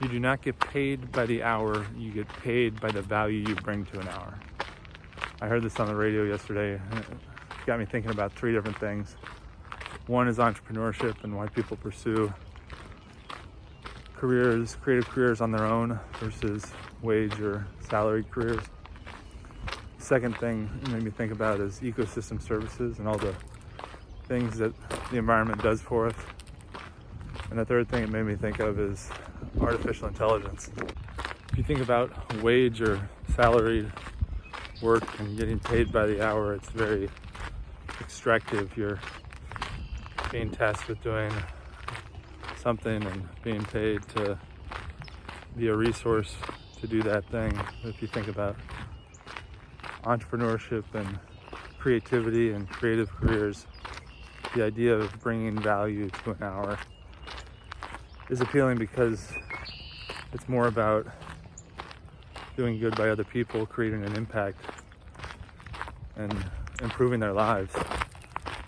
You do not get paid by the hour, you get paid by the value you bring to an hour. I heard this on the radio yesterday, and it got me thinking about three different things. One is entrepreneurship and why people pursue careers, creative careers on their own versus wage or salaried careers. Second thing it made me think about is ecosystem services and all the things that the environment does for us. And the third thing it made me think of is artificial intelligence. If you think about wage or salaried work and getting paid by the hour, it's very extractive. You're being tasked with doing something and being paid to be a resource to do that thing. If you think about entrepreneurship and creativity and creative careers, the idea of bringing value to an hour is appealing because it's more about doing good by other people, creating an impact, and improving their lives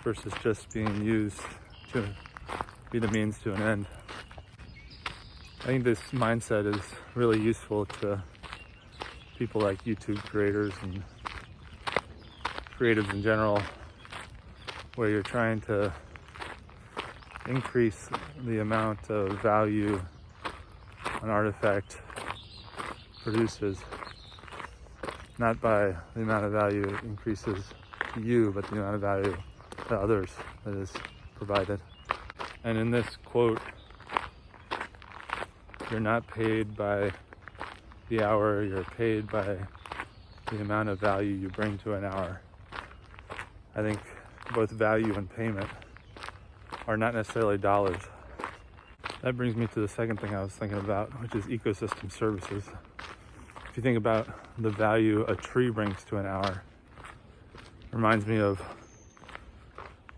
versus just being used to be the means to an end. I think this mindset is really useful to people like YouTube creators and creatives in general, where you're trying to increase the amount of value an artifact produces, not by the amount of value it increases to you, but the amount of value to others that is provided. And in this quote, you're not paid by the hour, you're paid by the amount of value you bring to an hour. I think both value and payment are not necessarily dollars. That brings me to the second thing I was thinking about, which is ecosystem services. If you think about the value a tree brings to an hour, it reminds me of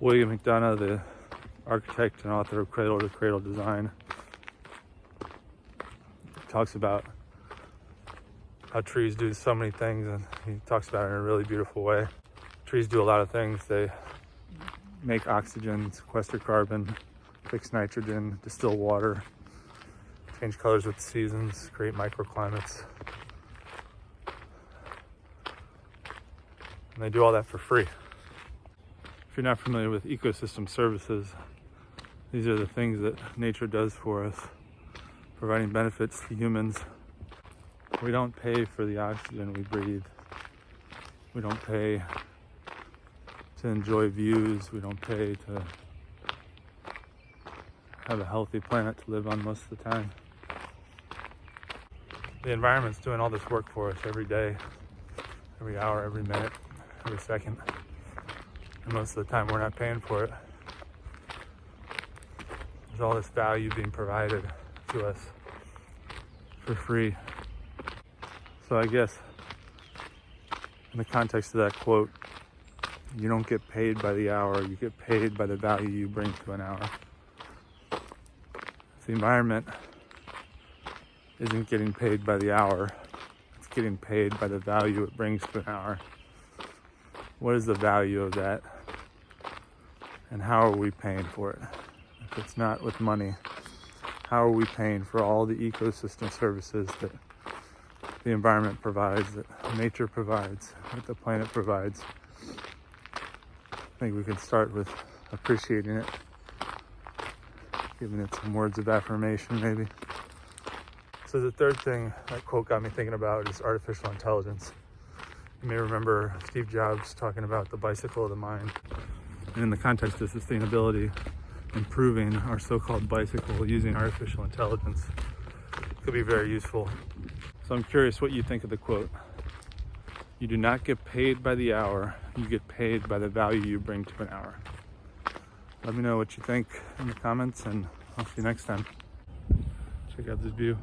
William McDonough, the architect and author of Cradle to Cradle Design. He talks about how trees do so many things, and he talks about it in a really beautiful way. Trees do a lot of things. They make oxygen, sequester carbon, fix nitrogen, distill water, change colors with the seasons, create microclimates. And they do all that for free. If you're not familiar with ecosystem services, these are the things that nature does for us, providing benefits to humans. We don't pay for the oxygen we breathe. We don't pay to enjoy views. We don't pay to have a healthy planet to live on most of the time. The environment's doing all this work for us every day, every hour, every minute, every second. And most of the time we're not paying for it. There's all this value being provided to us for free. So I guess in the context of that quote, you don't get paid by the hour, you get paid by the value you bring to an hour. If the environment isn't getting paid by the hour, it's getting paid by the value it brings to an hour. What is the value of that? And how are we paying for it? If it's not with money, how are we paying for all the ecosystem services that the environment provides, that nature provides, that the planet provides? I think we can start with appreciating it, giving it some words of affirmation maybe. So the third thing that quote got me thinking about is artificial intelligence. You may remember Steve Jobs talking about the bicycle of the mind. And in the context of sustainability, improving our so-called bicycle using artificial intelligence could be very useful. So I'm curious what you think of the quote. You do not get paid by the hour, you get paid by the value you bring to an hour. Let me know what you think in the comments, and I'll see you next time. Check out this view.